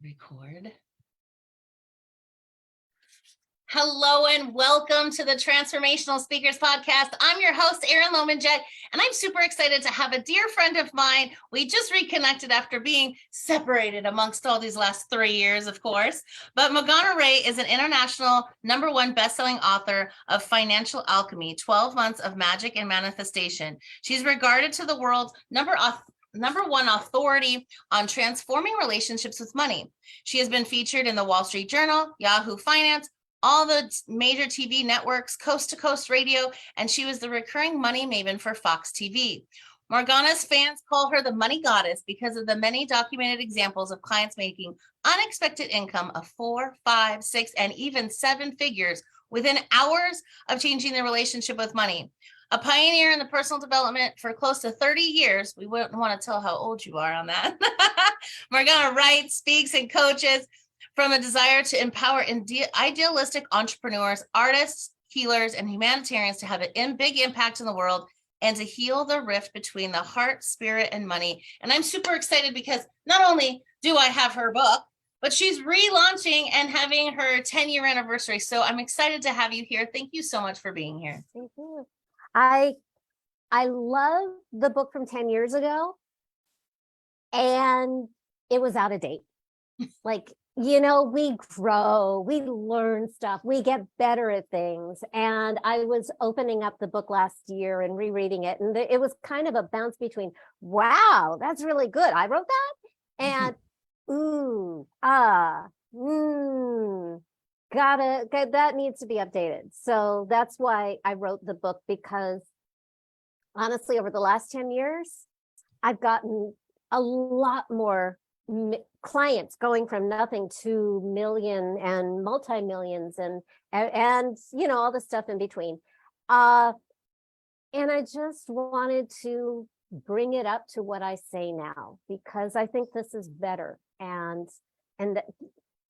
Record. Hello and welcome to the Transformational Speakers Podcast. I'm your host, Erin Lomanjet, and I'm super excited to have a dear friend of mine. We just reconnected after being separated amongst all these last 3 years, of course. But Morgana Rae is an international #1 bestselling author of Financial Alchemy, 12 Months of Magic and Manifestation. She's regarded to the world's number one authority on transforming relationships with money. She has been featured in the Wall Street Journal, Yahoo Finance, all the major TV networks, coast to coast radio, and she was the recurring Money Maven for Fox TV. Morgana's fans call her the money goddess because of the many documented examples of clients making unexpected income of 4, 5, 6, and even 7 figures within hours of changing their relationship with money. A pioneer in the personal development for close to 30 years. We wouldn't want to tell how old you are on that. Morgana writes, speaks, and coaches from a desire to empower idealistic entrepreneurs, artists, healers, and humanitarians to have a big impact in the world and to heal the rift between the heart, spirit, and money. And I'm super excited because not only do I have her book, but she's relaunching and having her 10-year anniversary. So I'm excited to have you here. Thank you so much for being here. Thank you. I love the book from 10 years ago, and it was out of date. Like, we grow, we learn stuff, we get better at things. And I was opening up the book last year and rereading it. And it was kind of a bounce between, wow, that's really good, I wrote that. And that needs to be updated. So that's why I wrote the book, because honestly, over the last 10 years, I've gotten a lot more clients going from nothing to million and multi-millions and all the stuff in between. And I just wanted to bring it up to what I say now, because I think this is better. And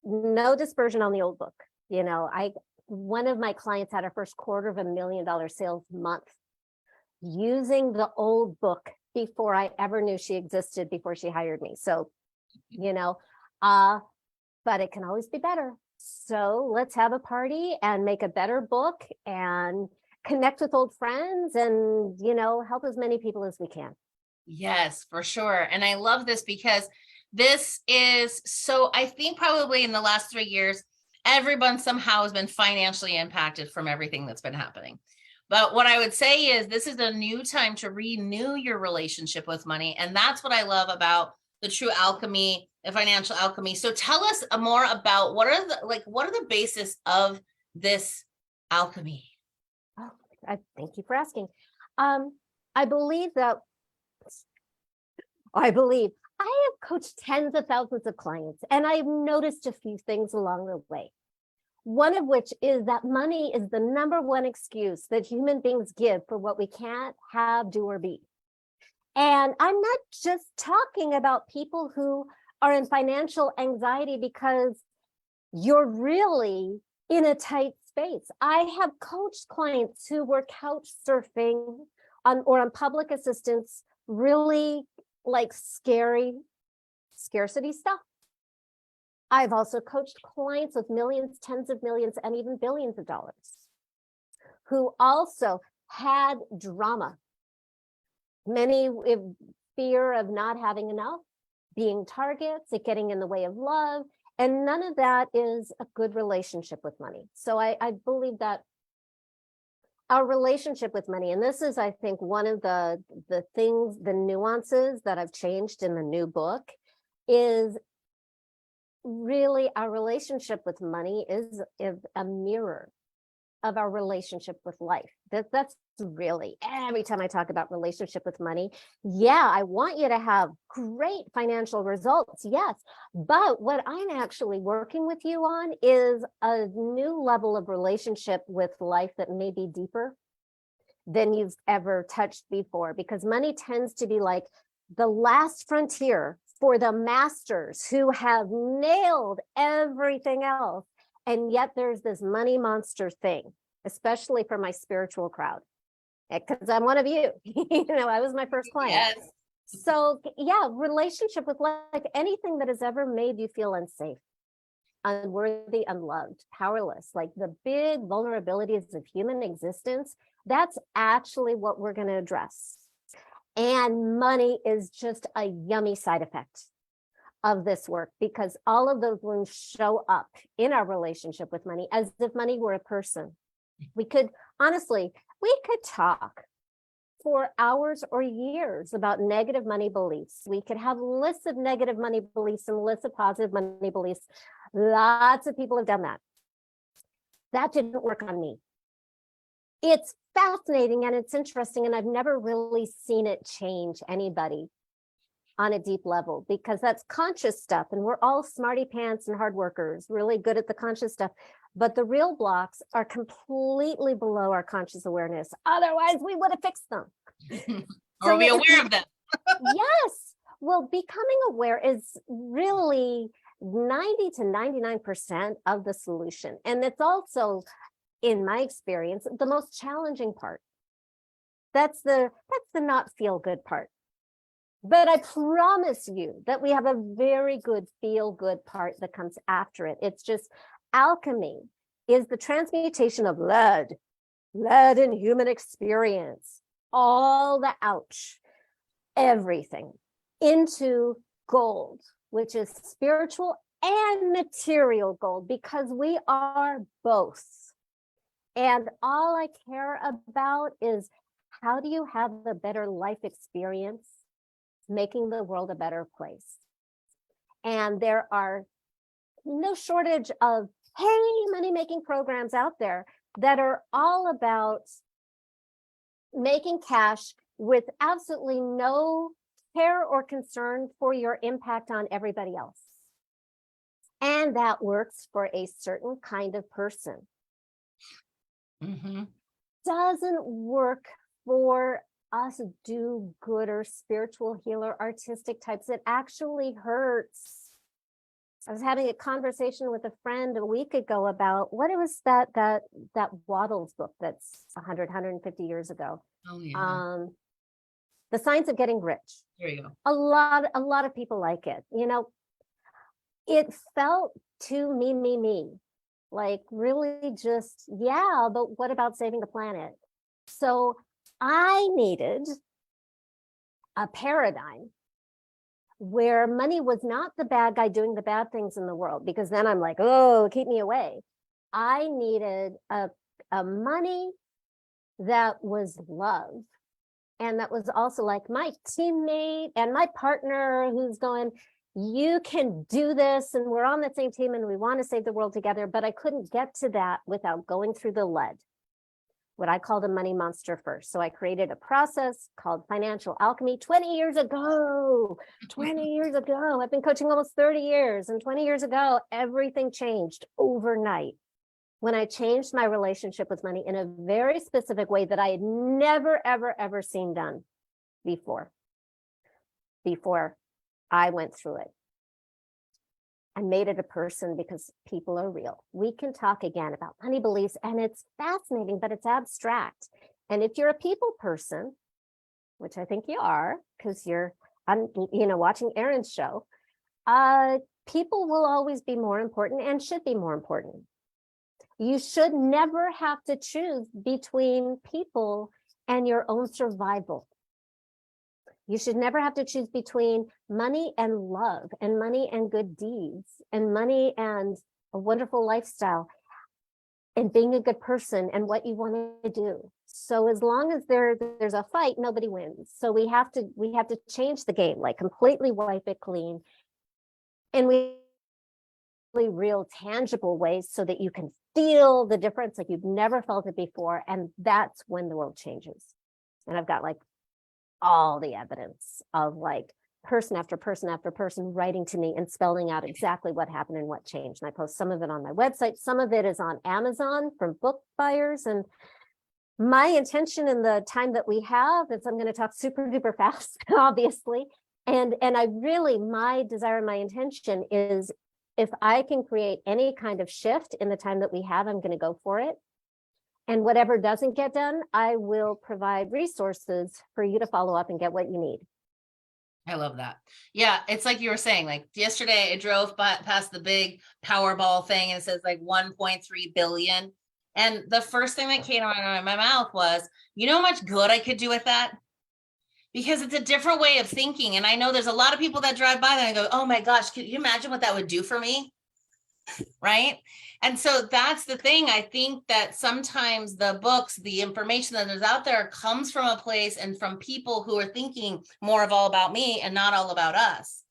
no dispersion on the old book. One of my clients had her first $250,000 sales month using the old book before I ever knew she existed, before she hired me. So, but it can always be better. So let's have a party and make a better book and connect with old friends and, help as many people as we can. Yes, for sure. And I love this because this is I think probably in the last 3 years, everyone somehow has been financially impacted from everything that's been happening. But what I would say is this is a new time to renew your relationship with money. And that's what I love about the true alchemy, the financial alchemy. So tell us more about what are the basis of this alchemy? Oh, thank you for asking. I believe I have coached tens of thousands of clients, and I've noticed a few things along the way. One of which is that money is the #1 excuse that human beings give for what we can't have, do, or be. And I'm not just talking about people who are in financial anxiety because you're really in a tight space. I have coached clients who were couch surfing on public assistance, really like scary scarcity stuff. I've also coached clients with millions, tens of millions, and even billions of dollars who also had drama. Many fear of not having enough, being targets, it getting in the way of love, and none of that is a good relationship with money. So I believe that our relationship with money, and this is, I think, one of the things, the nuances that I've changed in the new book, is really our relationship with money is a mirror of our relationship with life. That's really, every time I talk about relationship with money, I want you to have great financial results, yes, but what I'm actually working with you on is a new level of relationship with life that may be deeper than you've ever touched before, because money tends to be like the last frontier for the masters who have nailed everything else. And yet there's this money monster thing, especially for my spiritual crowd, because I'm one of you. I was my first client. Yes. So yeah, relationship with like anything that has ever made you feel unsafe, unworthy, unloved, powerless, like the big vulnerabilities of human existence, that's actually what we're going to address. And money is just a yummy side effect of this work, because all of those wounds show up in our relationship with money as if money were a person. We could, honestly, we could talk for hours or years about negative money beliefs. We could have lists of negative money beliefs and lists of positive money beliefs. Lots of people have done that. That didn't work on me. It's fascinating and it's interesting, and I've never really seen it change anybody on a deep level, because that's conscious stuff, and we're all smarty pants and hard workers, really good at the conscious stuff. But the real blocks are completely below our conscious awareness. Otherwise, we would have fixed them. Or be aware of them. Yes. Well, becoming aware is really 90 to 99% of the solution. And it's also, in my experience, the most challenging part. That's the not feel good part. But I promise you that we have a very good feel good part that comes after it. It's just alchemy is the transmutation of lead in human experience, all the ouch, everything, into gold, which is spiritual and material gold, because we are both. And all I care about is, how do you have a better life experience, making the world a better place? And there are no shortage of, hey, money-making programs out there that are all about making cash with absolutely no care or concern for your impact on everybody else. And that works for a certain kind of person. Mm-hmm. Doesn't work for us do-gooder, spiritual healer, artistic types. It actually hurts. I was having a conversation with a friend a week ago about what it was that Waddles book that's 150 years ago. Oh yeah. The Science of Getting Rich. There you go. A lot of people like it. You know, it felt too me. Like really just, yeah, but what about saving the planet? So I needed a paradigm where money was not the bad guy doing the bad things in the world, because then I'm like, oh, keep me away. I needed a money that was love, and that was also like my teammate and my partner who's going, you can do this, and we're on the same team and we want to save the world together. But I couldn't get to that without going through the lead, what I called a money monster first. So I created a process called financial alchemy 20 years ago. 20 years ago. I've been coaching almost 30 years, and 20 years ago, everything changed overnight when I changed my relationship with money in a very specific way that I had never, ever seen done before I went through it. I made it a person, because people are real. We can talk again about money beliefs, and it's fascinating, but it's abstract. And if you're a people person, which I think you are, because you're, watching Erin's show, people will always be more important and should be more important. You should never have to choose between people and your own survival. You should never have to choose between money and love, and money and good deeds, and money and a wonderful lifestyle, and being a good person and what you want to do. So as long as there's a fight, nobody wins. So we have to change the game, like completely wipe it clean. And we real tangible ways so that you can feel the difference like you've never felt it before. And that's when the world changes. And I've got like all the evidence of like person after person after person writing to me and spelling out exactly what happened and what changed. And I post some of it on my website. Some of it is on Amazon from book buyers. And my intention in the time that we have is I'm going to talk super duper fast, obviously. And I really, my desire and my intention is, if I can create any kind of shift in the time that we have, I'm going to go for it. And whatever doesn't get done, I will provide resources for you to follow up and get what you need. I love that. Yeah, it's like you were saying, like yesterday I drove past the big Powerball thing and it says like 1.3 billion. And the first thing that came out of my mouth was, you know how much good I could do with that? Because it's a different way of thinking. And I know there's a lot of people that drive by that and go, oh my gosh, can you imagine what that would do for me? Right. And so that's the thing. I think that sometimes the books, the information that is out there comes from a place and from people who are thinking more of all about me and not all about us.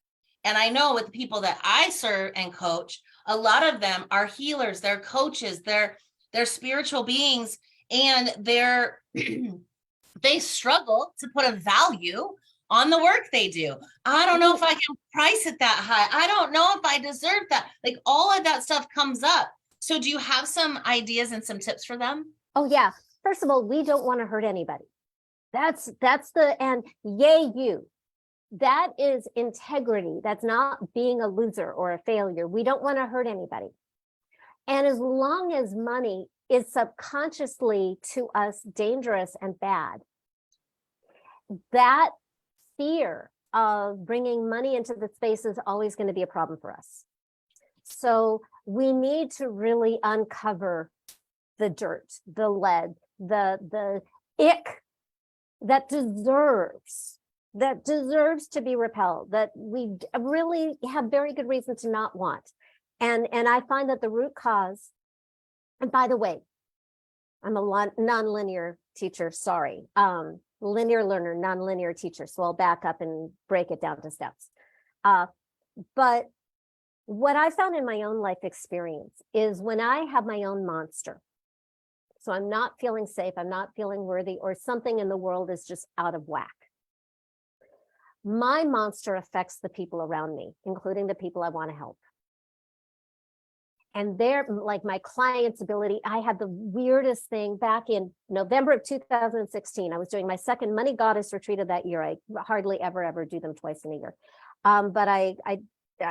And I know with the people that I serve and coach, a lot of them are healers, they're coaches, they're spiritual beings, and they struggle to put a value on the work they do. I don't know if I can price it that high. I don't know if I deserve that. Like all of that stuff comes up. So do you have some ideas and some tips for them? Oh yeah. First of all, we don't want to hurt anybody. And yay you. That is integrity. That's not being a loser or a failure. We don't want to hurt anybody. And as long as money is subconsciously to us dangerous and bad, that fear of bringing money into the space is always going to be a problem for us. So we need to really uncover the dirt, the lead, the ick that deserves to be repelled, that we really have very good reason to not want. And I find that the root cause, and by the way, I'm a non-linear teacher, sorry. Linear learner, non-linear teacher. So I'll back up and break it down to steps. But what I found in my own life experience is when I have my own monster, so I'm not feeling safe, I'm not feeling worthy, or something in the world is just out of whack. My monster affects the people around me, including the people I want to help. And they're like my client's ability. I had the weirdest thing back in November of 2016. I was doing my second Money Goddess retreat of that year. I hardly ever do them twice in a year. But I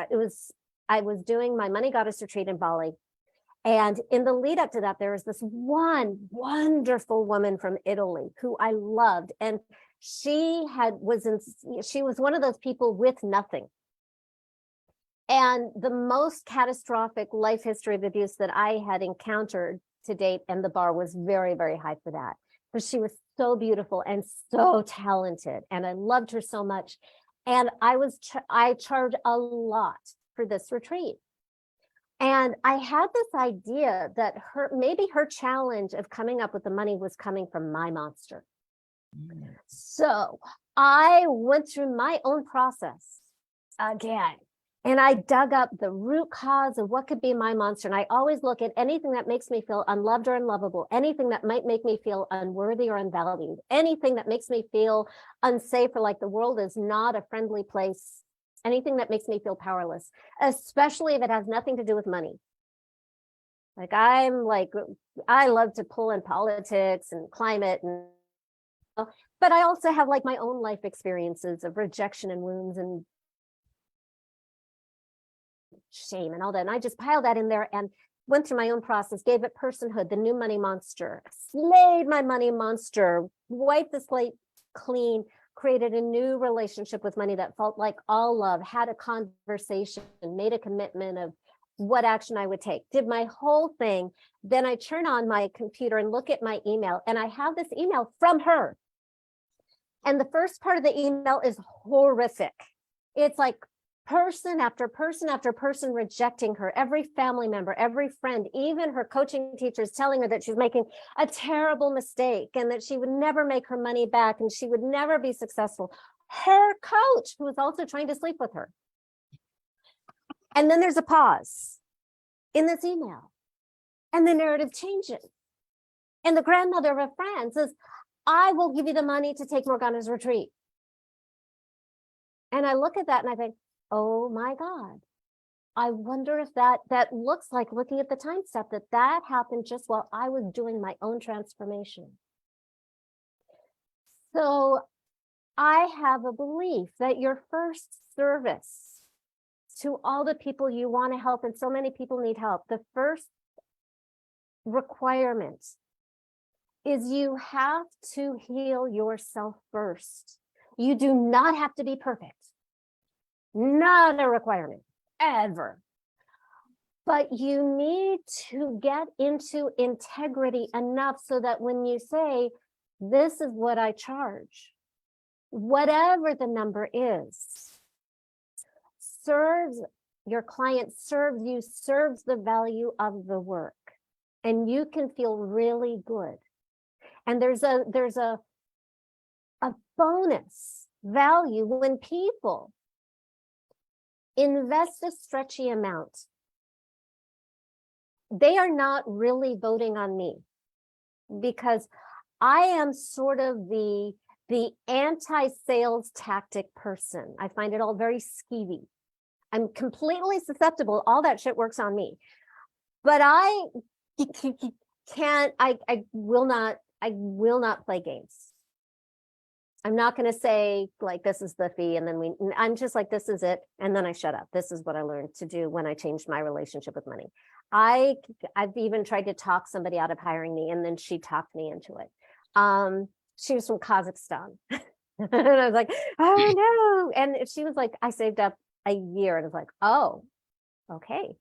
was doing my Money Goddess retreat in Bali. And in the lead up to that, there was this one wonderful woman from Italy who I loved. And she was one of those people with nothing. And the most catastrophic life history of abuse that I had encountered to date, and the bar was very, very high for that. But she was so beautiful and so talented, and I loved her so much. And I charged a lot for this retreat. And I had this idea that maybe her challenge of coming up with the money was coming from my monster. So I went through my own process again. And I dug up the root cause of what could be my monster. And I always look at anything that makes me feel unloved or unlovable, anything that might make me feel unworthy or unvalued, anything that makes me feel unsafe or like the world is not a friendly place, anything that makes me feel powerless, especially if it has nothing to do with money. I love to pull in politics and climate, but I also have like my own life experiences of rejection and wounds and shame and all that. And I just piled that in there and went through my own process, gave it personhood, the new money monster, slayed my money monster, wiped the slate clean, created a new relationship with money that felt like all love, had a conversation, made a commitment of what action I would take, did my whole thing. Then I turn on my computer and look at my email, and I have this email from her. And the first part of the email is horrific. It's like person after person after person rejecting her, every family member, every friend, even her coaching teachers telling her that she's making a terrible mistake and that she would never make her money back and she would never be successful. Her coach, who was also trying to sleep with her. And then there's a pause in this email and the narrative changes. And the grandmother of a friend says, I will give you the money to take Morgana's retreat. And I look at that and I think, oh my God, I wonder if that looks like, looking at the time step, that happened just while I was doing my own transformation. So I have a belief that your first service to all the people you want to help, and so many people need help, the first requirement is you have to heal yourself first. You do not have to be perfect. Not a requirement, ever. But you need to get into integrity enough so that when you say, this is what I charge, whatever the number is, serves your client, serves you, serves the value of the work. And you can feel really good. And there's a bonus value when people invest a stretchy amount. They are not really voting on me, because I am sort of the anti-sales tactic person. I find it all very skeevy. I'm completely susceptible. All that shit works on me. But I will not play games. I'm not going to say like, this is the fee. And then I'm just like, this is it. And then I shut up. This is what I learned to do when I changed my relationship with money. I've even tried to talk somebody out of hiring me, and then she talked me into it. She was from Kazakhstan. And I was like, oh no. And she was like, I saved up a year. And I was like, oh, okay.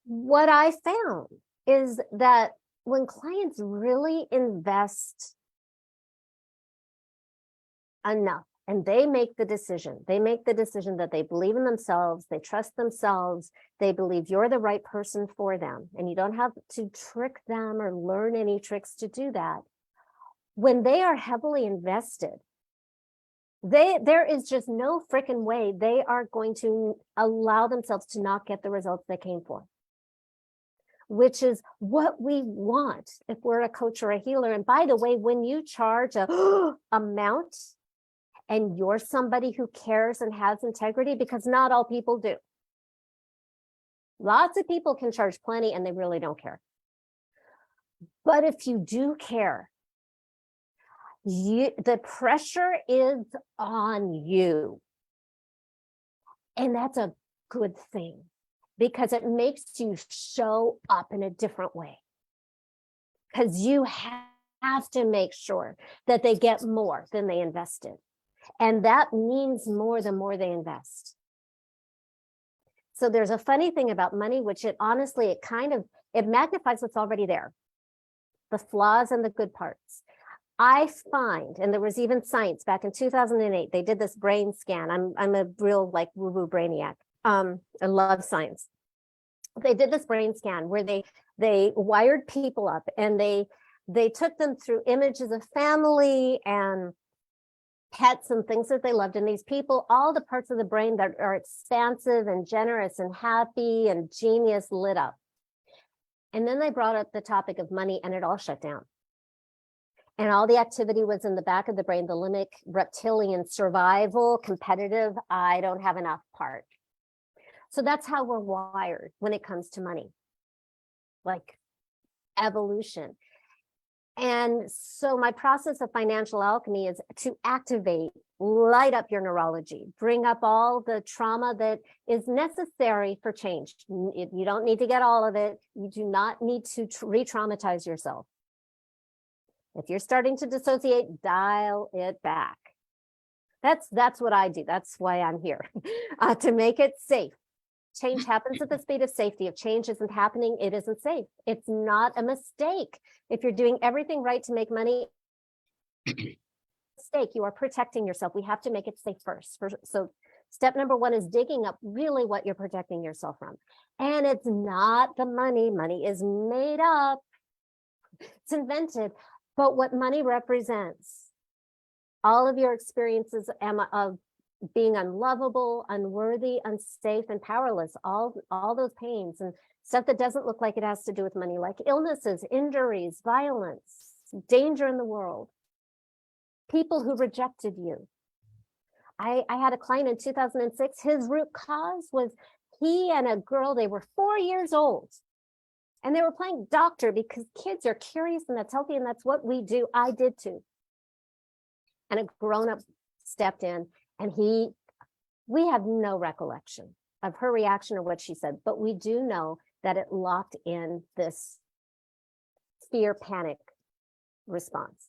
What I found is that when clients really invest enough and they make the decision that they believe in themselves, they trust themselves, they believe you're the right person for them, and you don't have to trick them or learn any tricks to do that. When they are heavily invested, there is just no freaking way they are going to allow themselves to not get the results they came for, which is what we want if we're a coach or a healer. And by the way, when you charge a amount and you're somebody who cares and has integrity, because not all people do. Lots of people can charge plenty and they really don't care. But if you do care, the pressure is on you. And that's a good thing, because it makes you show up in a different way. Because you have to make sure that they get more than they invested. And that means more the more they invest. So there's a funny thing about money, which it magnifies what's already there, the flaws and the good parts. I find, and there was even science back in 2008, they did this brain scan. I'm a real like woo-woo brainiac. I love science. They did this brain scan where they wired people up, and they took them through images of family and pets and things that they loved. And these people, all the parts of the brain that are expansive and generous and happy and genius lit up. And then they brought up the topic of money, and it all shut down. And all the activity was in the back of the brain, the limbic reptilian survival, competitive, I don't have enough part. So that's how we're wired when it comes to money, like evolution. And so my process of financial alchemy is to activate, light up your neurology, bring up all the trauma that is necessary for change. You don't need to get all of it. You do not need to re-traumatize yourself. If you're starting to dissociate, dial it back. That's what I do. That's why I'm here, to make it safe. Change happens at the speed of safety. If change isn't happening, it isn't safe. It's not a mistake. If you're doing everything right to make money, mistake, you are protecting yourself. We have to make it safe first. So step number one is digging up really what you're protecting yourself from. And it's not the money. Money is made up. It's invented. But what money represents, all of your experiences of being unlovable, unworthy, unsafe, and powerless, all those pains and stuff that doesn't look like it has to do with money, like illnesses, injuries, violence, danger in the world, people who rejected you. I had a client in 2006, his root cause was he and a girl, they were 4 years old, and they were playing doctor because kids are curious and that's healthy and that's what we do. I did too. And a grown-up stepped in, and we have no recollection of her reaction or what she said, but we do know that it locked in this fear panic response.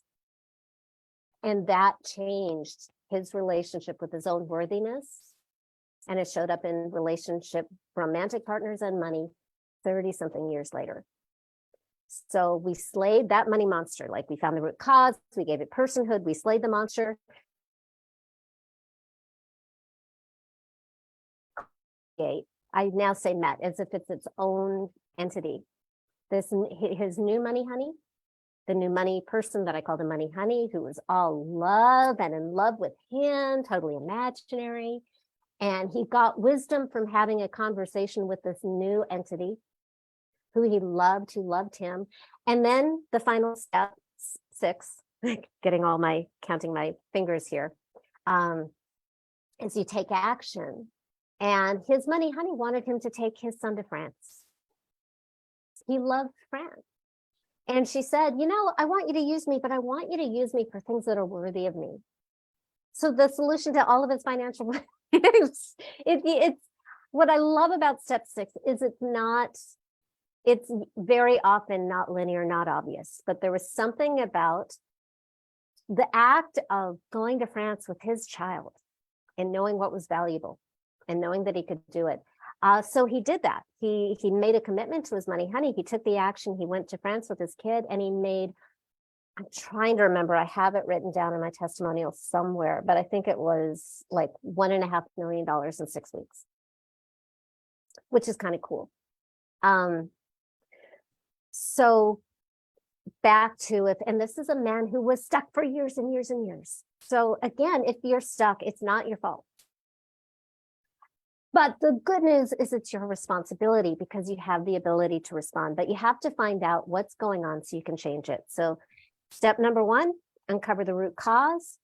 And that changed his relationship with his own worthiness. And it showed up in relationship, romantic partners and money 30 something years later. So we slayed that money monster. Like, we found the root cause, we gave it personhood, we slayed the monster. I now say met as if it's its own entity. His new money honey, the new money person that I call the money honey, who was all love and in love with him, totally imaginary. And he got wisdom from having a conversation with this new entity who he loved, who loved him. And then the final step, 6, counting my fingers here, is you take action. And his money honey wanted him to take his son to France. He loved France. And she said, I want you to use me, but I want you to use me for things that are worthy of me. So the solution to all of his financial it's what I love about step 6 is it's very often not linear, not obvious, but there was something about the act of going to France with his child and knowing what was valuable and knowing that he could do it. So he did that. He made a commitment to his money honey. He took the action. He went to France with his kid, and I'm trying to remember, I have it written down in my testimonial somewhere, but I think it was like $1.5 million in 6 weeks, which is kind of cool. So back to it, and this is a man who was stuck for years and years and years. So again, if you're stuck, it's not your fault. But the good news is it's your responsibility, because you have the ability to respond, but you have to find out what's going on so you can change it. So step number 1, uncover the root cause,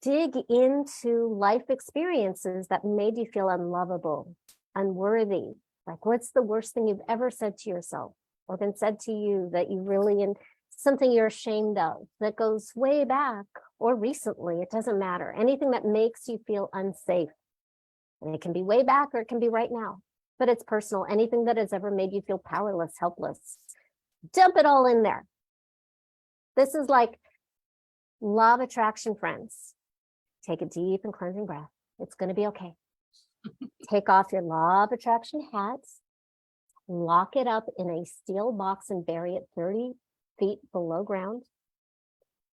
dig into life experiences that made you feel unlovable, unworthy. Like, what's the worst thing you've ever said to yourself or been said to you that you really, and something you're ashamed of that goes way back or recently, it doesn't matter. Anything that makes you feel unsafe. And it can be way back or it can be right now, but it's personal. Anything that has ever made you feel powerless, helpless, dump it all in there. This is like law of attraction, friends. Take a deep and cleansing breath. It's going to be okay. Take off your law of attraction hats, lock it up in a steel box and bury it 30 feet below ground.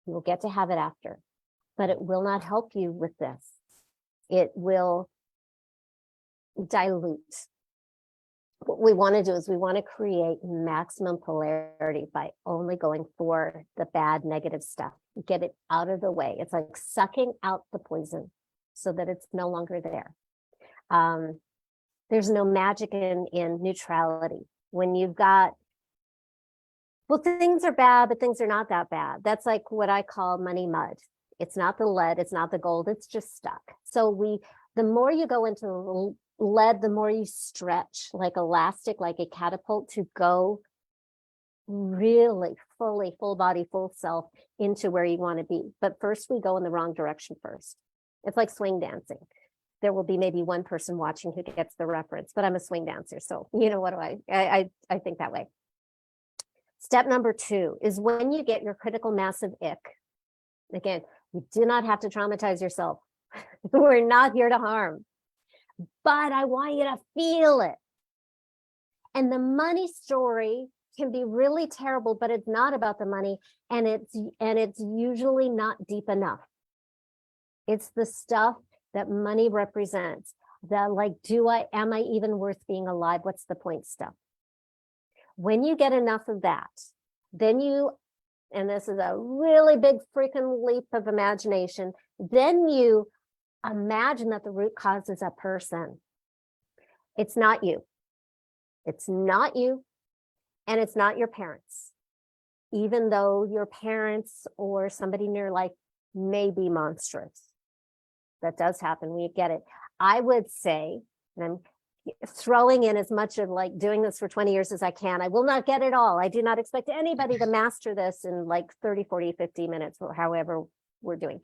You will get to have it after, but it will not help you with this. It will dilute. What we want to do is we want to create maximum polarity by only going for the bad, negative stuff. Get it out of the way. It's like sucking out the poison so that it's no longer there. There's no magic in neutrality. When you've got, well, things are bad, but things are not that bad. That's like what I call money mud. It's not the lead, it's not the gold, it's just stuck. So the more you go into lead, the more you stretch like elastic, like a catapult, to go really fully, full body, full self into where you want to be. But first we go in the wrong direction first. It's like swing dancing. There will be maybe one person watching who gets the reference, but I'm a swing dancer. So, what do I think that way. Step number 2 is when you get your critical mass of ick. Again, you do not have to traumatize yourself. We're not here to harm. But I want you to feel it. And the money story can be really terrible, but it's not about the money, and it's usually not deep enough. It's the stuff that money represents. The like, am I even worth being alive? What's the point stuff? When you get enough of that, then and this is a really big freaking leap of imagination, then you imagine that the root cause is a person. It's not you. It's not you. And it's not your parents. Even though your parents or somebody in your life may be monstrous. That does happen. We get it. I would say, and I'm throwing in as much of like doing this for 20 years as I can. I will not get it all. I do not expect anybody to master this in like 30, 40, 50 minutes, or however we're doing.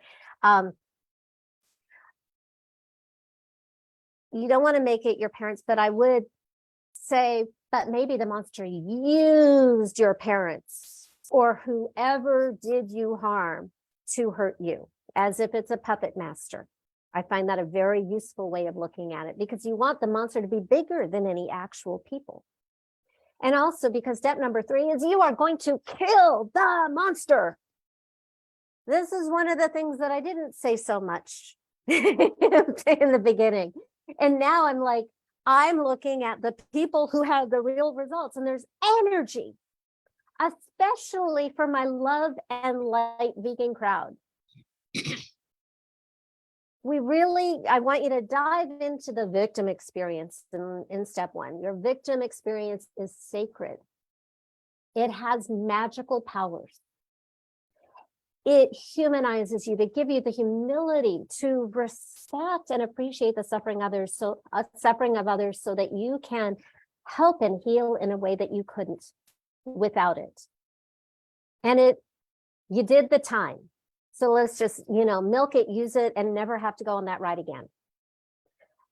You don't want to make it your parents, but I would say, but maybe the monster used your parents or whoever did you harm to hurt you. as if it's a puppet master. I find that a very useful way of looking at it, because you want the monster to be bigger than any actual people. And also because step number 3 is you are going to kill the monster. This is one of the things that I didn't say so much in the beginning. And now I'm looking at the people who have the real results, and there's energy, especially for my love and light vegan crowd. I want you to dive into the victim experience in step 1. Your victim experience is sacred. It has magical powers. It humanizes you to give you the humility to respect and appreciate the suffering of others so that you can help and heal in a way that you couldn't without it. And you did the time. So let's just, milk it, use it, and never have to go on that ride again.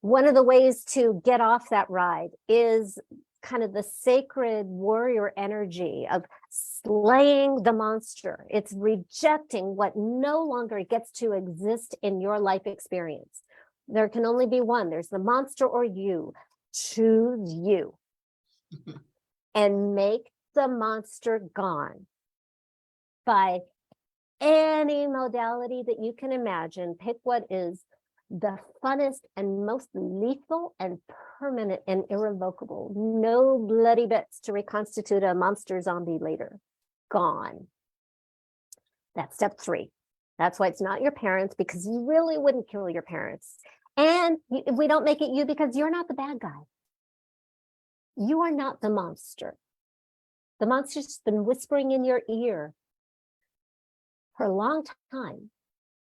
One of the ways to get off that ride is kind of the sacred warrior energy of slaying the monster. It's rejecting what no longer gets to exist in your life experience. There can only be one. There's the monster or you. Choose you. And make the monster gone by any modality that you can imagine. Pick what is the funnest and most lethal and permanent and irrevocable. No bloody bits to reconstitute a monster zombie later. Gone. That's step 3. That's why it's not your parents, because you really wouldn't kill your parents. And we don't make it you because you're not the bad guy. You are not the monster. The monster's been whispering in your ear for a long time.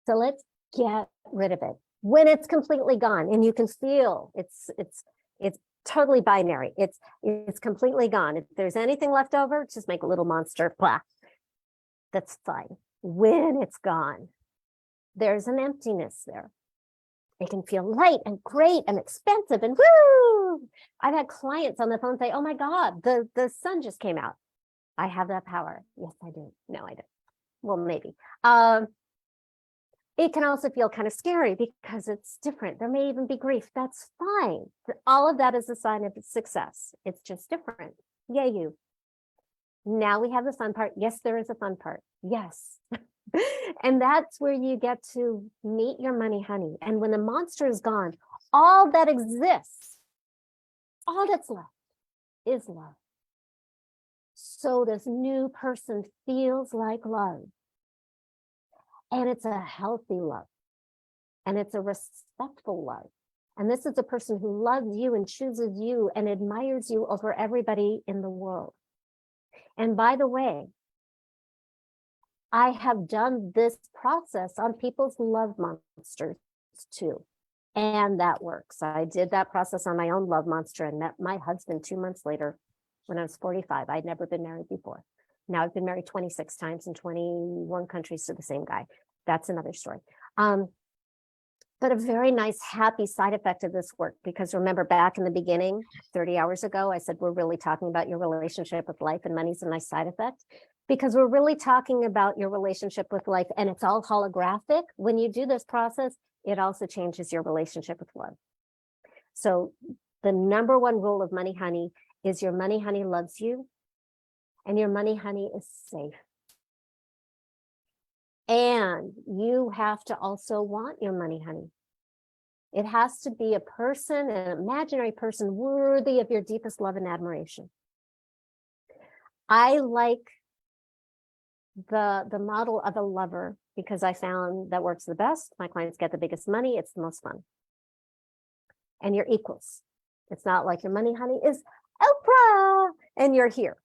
So let's get rid of it. When it's completely gone and you can feel it's totally binary. It's completely gone. If there's anything left over, just make a little monster. Blah. That's fine. When it's gone, there's an emptiness there. It can feel light and great and expensive and woo. I've had clients on the phone say, "Oh my God, the sun just came out." I have that power. Yes, I do. No, I don't. Well, maybe. It can also feel kind of scary because it's different. There may even be grief. That's fine. All of that is a sign of success. It's just different. Yay, you. Now we have the fun part. Yes, there is a fun part. Yes. And that's where you get to meet your money honey. And when the monster is gone, all that exists, all that's left is love. So this new person feels like love. And it's a healthy love. And it's a respectful love. And this is a person who loves you and chooses you and admires you over everybody in the world. And by the way, I have done this process on people's love monsters too. And that works. I did that process on my own love monster and met my husband 2 months later when I was 45. I'd never been married before. Now I've been married 26 times in 21 countries to the same guy. That's another story. But a very nice, happy side effect of this work, because remember back in the beginning, 30 hours ago, I said, we're really talking about your relationship with life, and money's a nice side effect, because we're really talking about your relationship with life, and it's all holographic. When you do this process, it also changes your relationship with love. So the number one rule of Money Honey is your money honey loves you, and your money honey is safe. And you have to also want your money honey. It has to be a person, an imaginary person worthy of your deepest love and admiration. I like the model of a lover because I found that works the best. My clients get the biggest money. It's the most fun. And you're equals. It's not like your money honey is Oprah and you're here.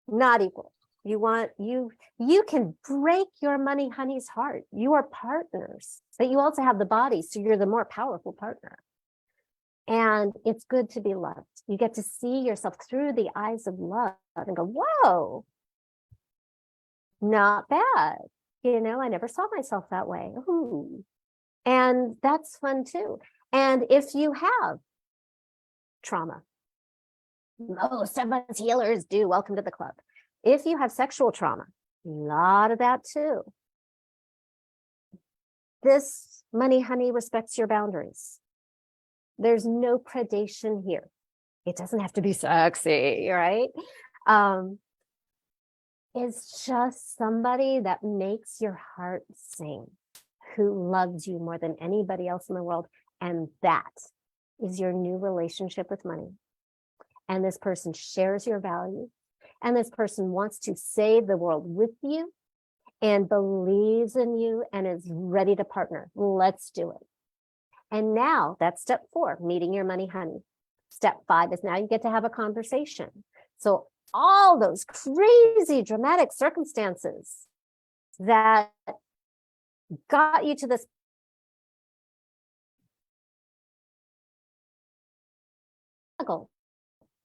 Not equal. You can break your money honey's heart. You are partners, but you also have the body, so you're the more powerful partner. And it's good to be loved. You get to see yourself through the eyes of love and go, whoa, not bad. I never saw myself that way. Ooh. And that's fun too. And if you have trauma, most of us healers do, welcome to the club. If you have sexual trauma, a lot of that too. This money honey respects your boundaries. There's no predation here. It doesn't have to be sexy, right? It's just somebody that makes your heart sing, who loves you more than anybody else in the world. And that is your new relationship with money. And this person shares your value. And this person wants to save the world with you and believes in you and is ready to partner. Let's do it. And now that's step 4, meeting your money honey. Step 5 is now you get to have a conversation. So all those crazy dramatic circumstances that got you to this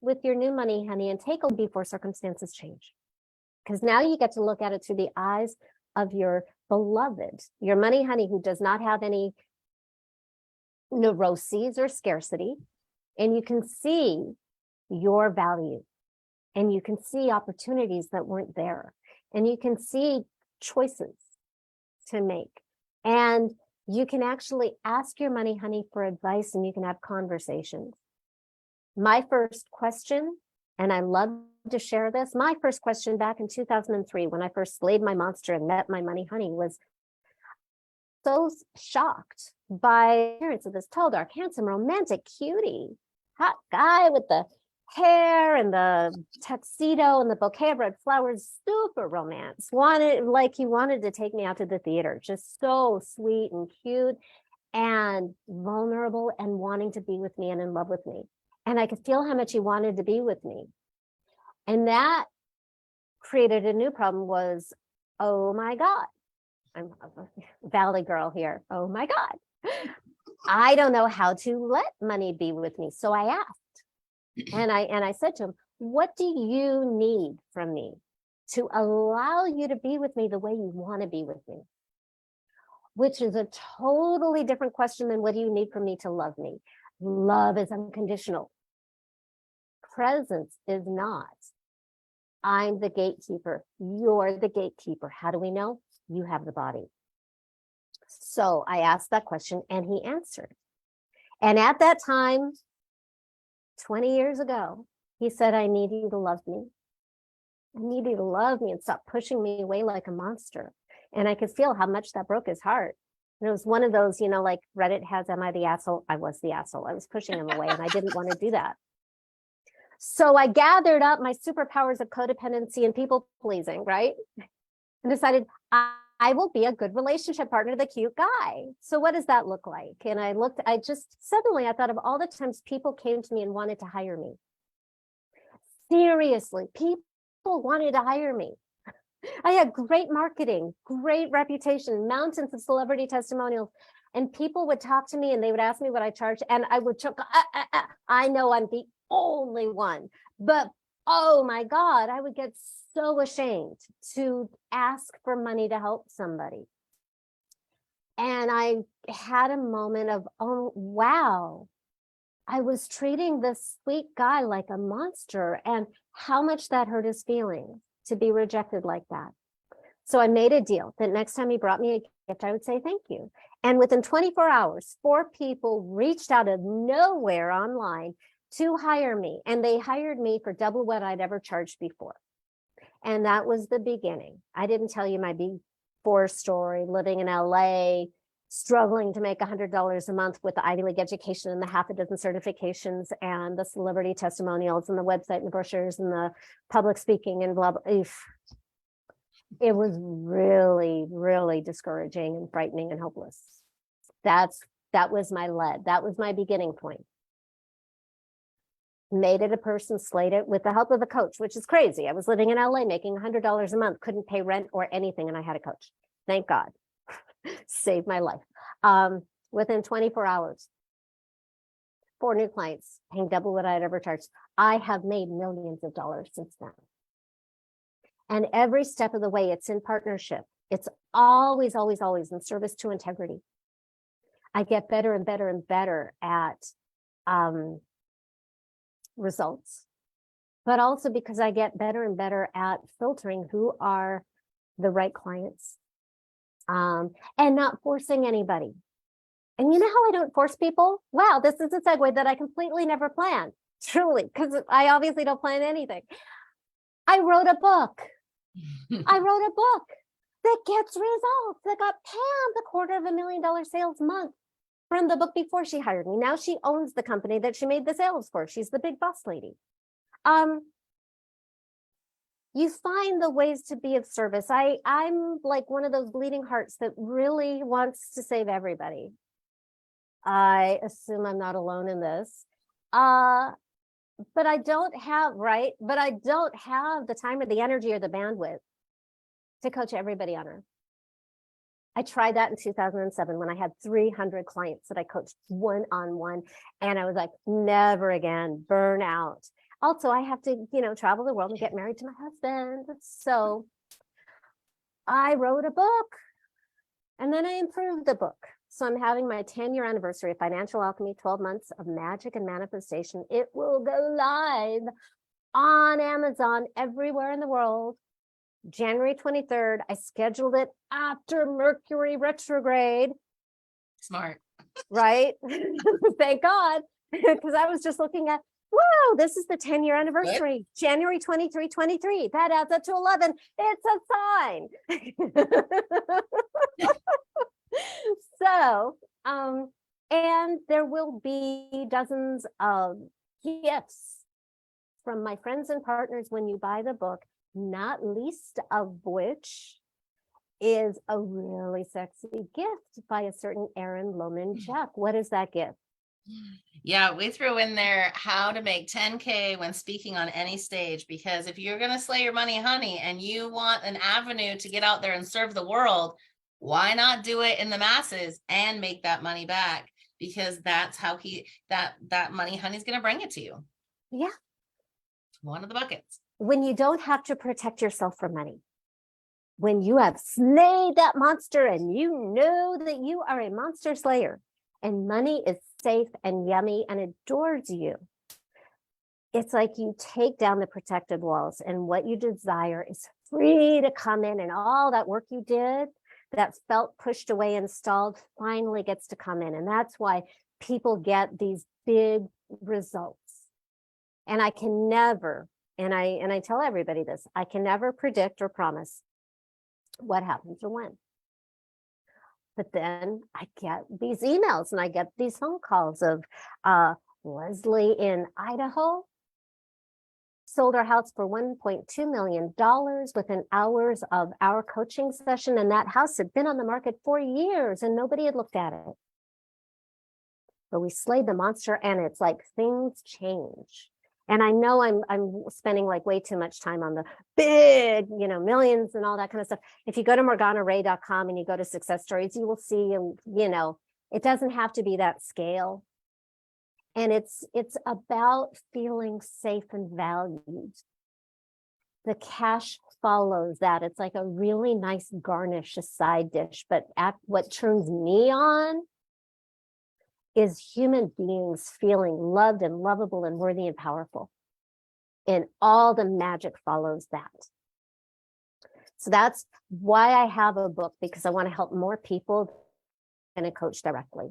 with your new money honey and take a before circumstances change. Because now you get to look at it through the eyes of your beloved, your money honey, who does not have any neuroses or scarcity. And you can see your value, and you can see opportunities that weren't there, and you can see choices to make. And you can actually ask your money honey for advice, and you can have conversations. My first question, and I love to share this, my first question back in 2003, when I first slayed my monster and met my money honey, was so shocked by the appearance of this tall, dark, handsome, romantic, cutie, hot guy with the hair and the tuxedo and the bouquet of red flowers, super romance. He wanted to take me out to the theater, just so sweet and cute and vulnerable and wanting to be with me and in love with me. And I could feel how much he wanted to be with me. And that created a new problem was, oh my God, I'm a Valley girl here. Oh my God, I don't know how to let money be with me. So I asked, and I said to him, what do you need from me to allow you to be with me the way you want to be with me? Which is a totally different question than what do you need from me to love me? Love is unconditional. Presence is not. I'm the gatekeeper. You're the gatekeeper. How do we know? You have the body. So I asked that question and he answered. And at that time, 20 years ago, he said, I need you to love me. I need you to love me and stop pushing me away like a monster. And I could feel how much that broke his heart. And it was one of those, like Reddit has, am I the asshole? I was the asshole. I was pushing him away and I didn't want to do that. So I gathered up my superpowers of codependency and people pleasing, right? And decided I will be a good relationship partner to the cute guy. So what does that look like? And I suddenly I thought of all the times people came to me and wanted to hire me. Seriously, people wanted to hire me. I had great marketing, great reputation, mountains of celebrity testimonials, and people would talk to me and they would ask me what I charged, and I would chuckle, I know I'm the only one, but oh my God, I would get so ashamed to ask for money to help somebody. And I had a moment of, oh, wow, I was treating this sweet guy like a monster, and how much that hurt his feelings to be rejected like that. So I made a deal that next time he brought me a gift, I would say thank you. And within 24 hours, 4 people reached out of nowhere online to hire me. And they hired me for double what I'd ever charged before. And that was the beginning. I didn't tell you my before story, living in LA, struggling to make $100 a month with the Ivy League education and the half a dozen certifications and the celebrity testimonials and the website and the brochures and the public speaking and blah, blah. It was really, really discouraging and frightening and hopeless. That was my lead. That was my beginning point. Made it a person, slayed it with the help of a coach, which is crazy. I was living in LA making $100 a month, couldn't pay rent or anything, and I had a coach. Thank God. Saved my life. Within 24 hours, 4 new clients, paying double what I had ever charged. I have made millions of dollars since then. And every step of the way, it's in partnership. It's always, always, always in service to integrity. I get better and better and better at results, but also because I get better and better at filtering who are the right clients. and not forcing anybody. And you know how I don't force people? Wow, this is a segue that I completely never planned, truly, because I obviously don't plan anything. I wrote a book. I wrote a book that gets results, that got Pam the $250,000 sales month from the book before she hired me. Now she owns the company that she made the sales for. She's the big boss lady. You find the ways to be of service. I'm like one of those bleeding hearts that really wants to save everybody. I assume I'm not alone in this. But I don't have, right? But I don't have the time or the energy or the bandwidth to coach everybody on Earth. I tried that in 2007 when I had 300 clients that I coached one-on-one. And I was like, never again, burnout. Also, I have to, travel the world and get married to my husband. So I wrote a book and then I improved the book. So I'm having my 10-year anniversary of Financial Alchemy, 12 months of magic and manifestation. It will go live on Amazon everywhere in the world. January 23rd. I scheduled it after Mercury retrograde. Smart. Right? Thank God. Because I was just looking at, whoa, this is the 10-year anniversary. What? January 23. That adds up to 11. It's a sign. So, and there will be dozens of gifts from my friends and partners when you buy the book, not least of which is a really sexy gift by a certain Erin Lohman Jack. What is that gift? Yeah, we threw in there how to make 10K when speaking on any stage, because if you're going to slay your money, honey, and you want an avenue to get out there and serve the world, why not do it in the masses and make that money back? Because that's how that money, honey's going to bring it to you. Yeah. One of the buckets. When you don't have to protect yourself from money, when you have slayed that monster and you know that you are a monster slayer and money is safe and yummy and adores you, it's like you take down the protective walls and what you desire is free to come in, and all that work you did that felt pushed away and stalled finally gets to come in. And that's why people get these big results. And I can never, and I tell everybody this, I can never predict or promise what happens or when. But then I get these emails and I get these phone calls of Leslie in Idaho sold our house for $1.2 million within hours of our coaching session. And that house had been on the market for years and nobody had looked at it. But we slayed the monster and it's like things change. And I know I'm spending like way too much time on the big, millions and all that kind of stuff. If you go to MORGANARAE.com and you go to success stories, you will see, it doesn't have to be that scale. And it's about feeling safe and valued. The cash follows that. It's like a really nice garnish, a side dish. But what turns me on is human beings feeling loved and lovable and worthy and powerful. And all the magic follows that. So that's why I have a book, because I want to help more people than a coach directly.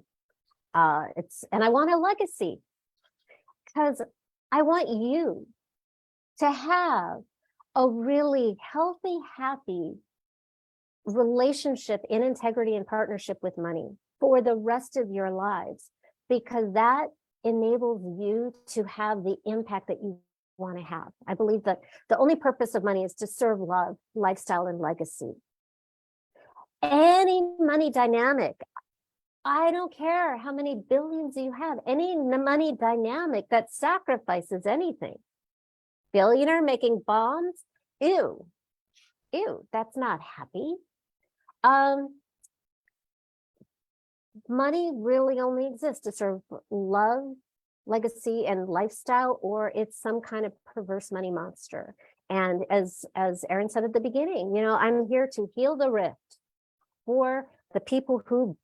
And I want a legacy, because I want you to have a really healthy, happy relationship in integrity and partnership with money for the rest of your lives, because that enables you to have the impact that you want to have. I believe that the only purpose of money is to serve love, lifestyle, and legacy. Any money dynamic, I don't care how many billions you have, any money dynamic that sacrifices anything. Billionaire making bombs, ew, that's not happy. Money really only exists to serve love, legacy, and lifestyle, or it's some kind of perverse money monster. And as Erin said at the beginning, I'm here to heal the rift for the people who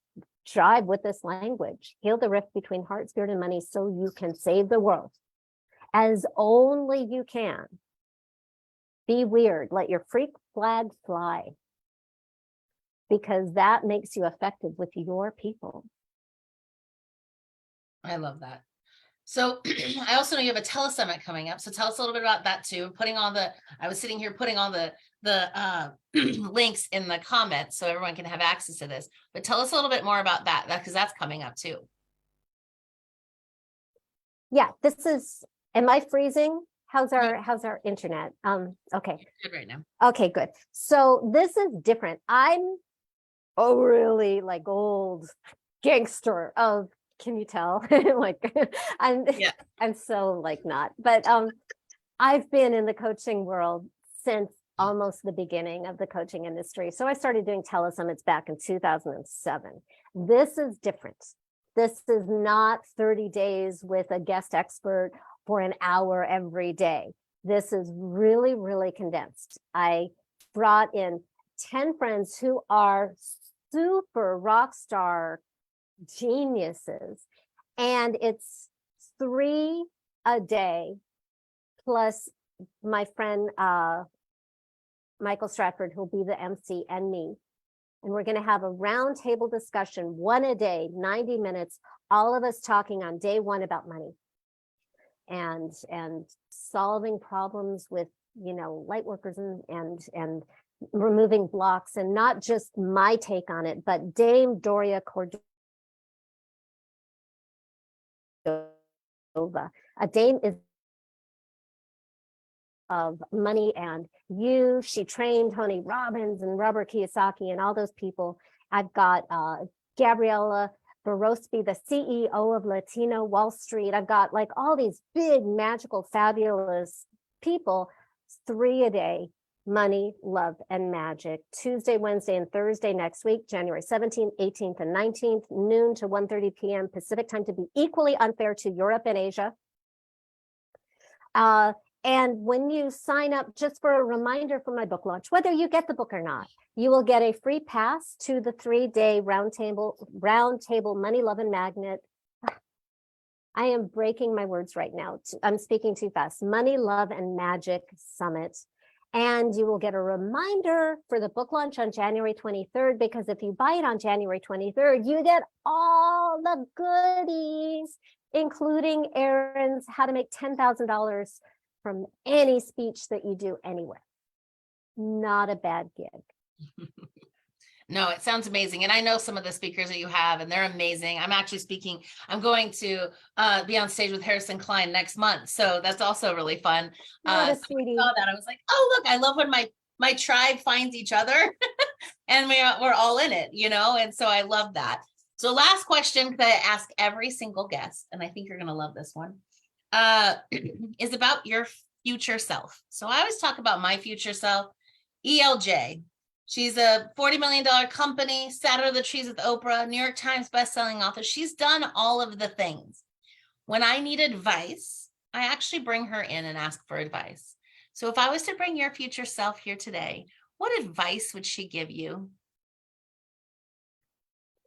jive with this language, heal the rift between heart, spirit, and money so you can save the world as only you can. Be weird, let your freak flag fly. because that makes you effective with your people. I love that. So I also know you have a telesummit coming up. So tell us a little bit about that too. I was sitting here putting all the links in the comments so everyone can have access to this. But tell us a little bit more about that because that's coming up too. Yeah, am I freezing? How's our internet? Okay. Good right now. Okay, good. So this is different. I'm a really like old gangster of, can you tell? Like I'm so like not, but I've been in the coaching world since almost the beginning of the coaching industry. So I started doing telesummits back in 2007. This is different. This is not 30 days with a guest expert for an hour every day. This is really, really condensed. I brought in 10 friends who are super rock star geniuses, and it's 3 a day plus my friend Michael Stratford, who'll be the MC, and me. And we're going to have a roundtable discussion, 1 a day, 90 minutes, all of us talking on day 1 about money and solving problems with, you know, light workers and removing blocks, and not just my take on it, but Dame Doria Cordova. A dame is of money and you. She trained Tony Robbins and Robert Kiyosaki and all those people. I've got Gabriella Barospi, the CEO of Latino Wall Street. I've got like all these big, magical, fabulous people. 3 a day, money, love, and magic. Tuesday, Wednesday, and Thursday next week, January 17th, 18th, and 19th, noon to 1:30 p.m. Pacific time, to be equally unfair to Europe and Asia. And when you sign up, just for a reminder for my book launch, whether you get the book or not, you will get a free pass to the 3-day roundtable Money, Love, and Magnet. I am breaking my words right now. I'm speaking too fast. Money, Love, and Magic Summit. And you will get a reminder for the book launch on January 23rd, because if you buy it on January 23rd, you get all the goodies, including Erin's how to make $10,000 from any speech that you do anywhere. Not a bad gig. No, it sounds amazing. And I know some of the speakers that you have, and they're amazing. I'm going to be on stage with Harrison Klein next month. So that's also really fun. What a So sweetie. I saw that. I was like, oh, look, I love when my tribe finds each other and we're all in it, you know? And so I love that. So last question that I ask every single guest, and I think you're going to love this one, is about your future self. So I always talk about my future self, ELJ. She's a $40 million company, sat under the trees with Oprah, New York Times bestselling author. She's done all of the things. When I need advice, I actually bring her in and ask for advice. So if I was to bring your future self here today, what advice would she give you?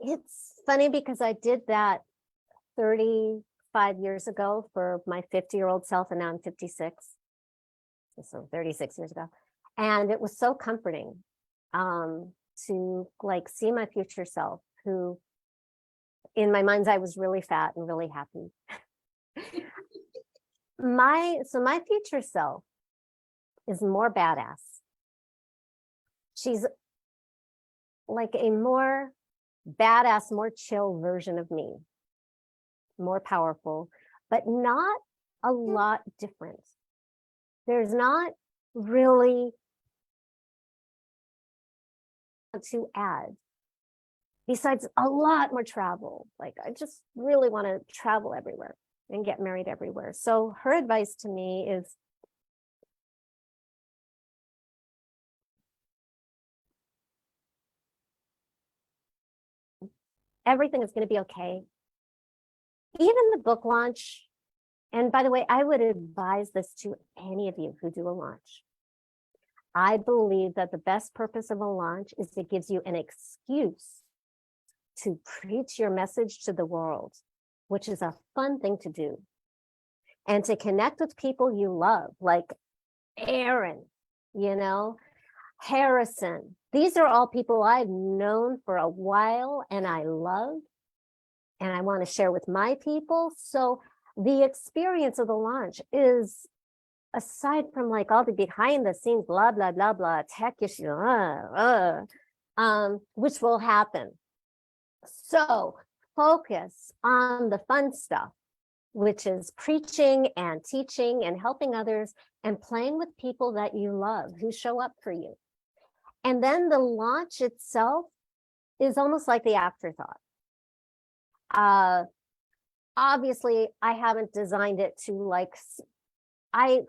It's funny because I did that 35 years ago for my 50-year-old self, and now I'm 56. So 36 years ago. And it was so comforting to like see my future self, who in my mind's eye was really fat and really happy. My future self is more badass. She's like a more badass, more chill version of me, more powerful, but not a lot different. There's not really to add besides a lot more travel. Like I just really want to travel everywhere and get married everywhere. So her advice to me is everything is going to be okay. Even the book launch. And by the way, I would advise this to any of you who do a launch. I believe that the best purpose of a launch is it gives you an excuse to preach your message to the world, which is a fun thing to do. And to connect with people you love, like Erin, you know, Harrison, These are all people I've known for a while and I love and I want to share with my people. So the experience of the launch is, aside from like all the behind the scenes, blah, blah, blah, blah, tech issue, which will happen. So focus on the fun stuff, which is preaching and teaching and helping others and playing with people that you love who show up for you. And then the launch itself is almost like the afterthought. Obviously, I haven't designed it to like, I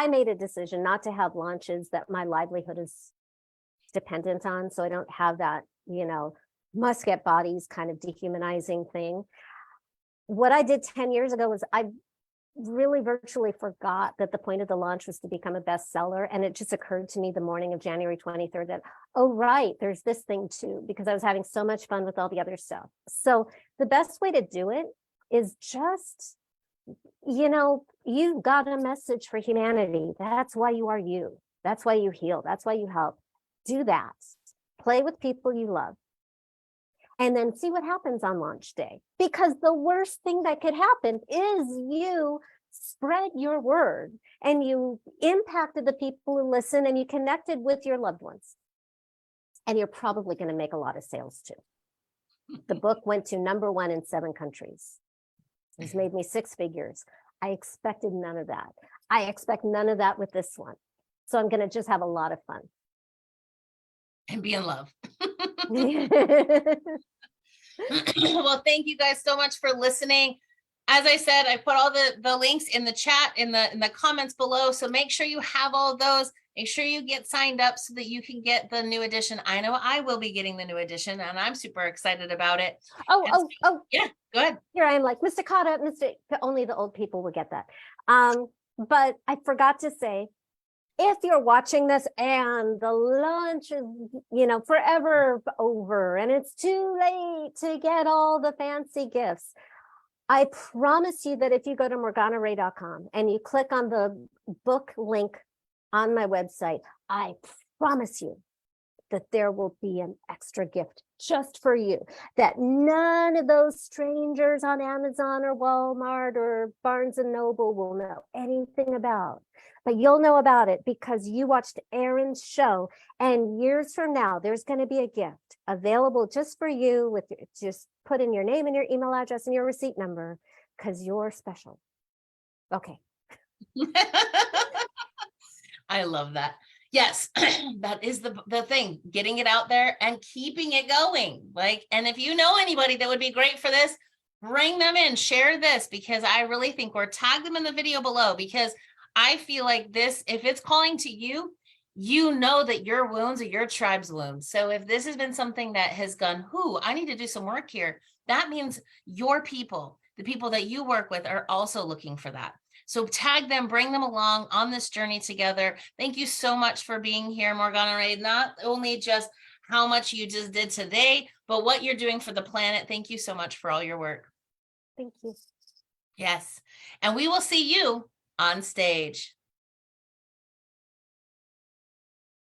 made a decision not to have launches that my livelihood is dependent on. So I don't have that, you know, must get bodies kind of dehumanizing thing. What I did 10 years ago was I really virtually forgot that the point of the launch was to become a bestseller. And it just occurred to me the morning of January 23rd that, oh, right, there's this thing too, because I was having so much fun with all the other stuff. So the best way to do it is just, you know, you've got a message for humanity. That's why you are you. That's why you heal. That's why you help. Do that. Play with people you love. And then see what happens on launch day. Because the worst thing that could happen is you spread your word and you impacted the people who listen and you connected with your loved ones. And you're probably going to make a lot of sales too. The book went to #1 in 7 countries. It's made me 6 figures. I expected none of that. I expect none of that with this one. So I'm going to just have a lot of fun. And be in love. Well, thank you guys so much for listening. As I said, I put all the links in the chat, in the comments below. So make sure you have all of those. Make sure you get signed up so that you can get the new edition. I know I will be getting the new edition and I'm super excited about it. Oh, yeah, go ahead. Here I am like, Mr. Cotta, only the old people will get that. But I forgot to say, if you're watching this and the launch is, you know, forever over and it's too late to get all the fancy gifts, I promise you that if you go to morganarae.com and you click on the book link on my website, I promise you that there will be an extra gift just for you that none of those strangers on Amazon or Walmart or Barnes and Noble will know anything about. But you'll know about it because you watched Erin's show, and years from now, there's going to be a gift available just for you with just put in your name and your email address and your receipt number because you're special. Okay. I love that. Yes, that is the thing, getting it out there and keeping it going. Like, and if you know anybody that would be great for this, bring them in, share this, because I really think, or tag them in the video below, because I feel like this, if it's calling to you, you know that your wounds are your tribe's wounds. So if this has been something that has gone, I need to do some work here, that means your people, the people that you work with, are also looking for that. So tag them, bring them along on this journey together. Thank you so much for being here, Morgana Rae. Not only just how much you just did today, but what you're doing for the planet. Thank you so much for all your work. Thank you. Yes. And we will see you on stage.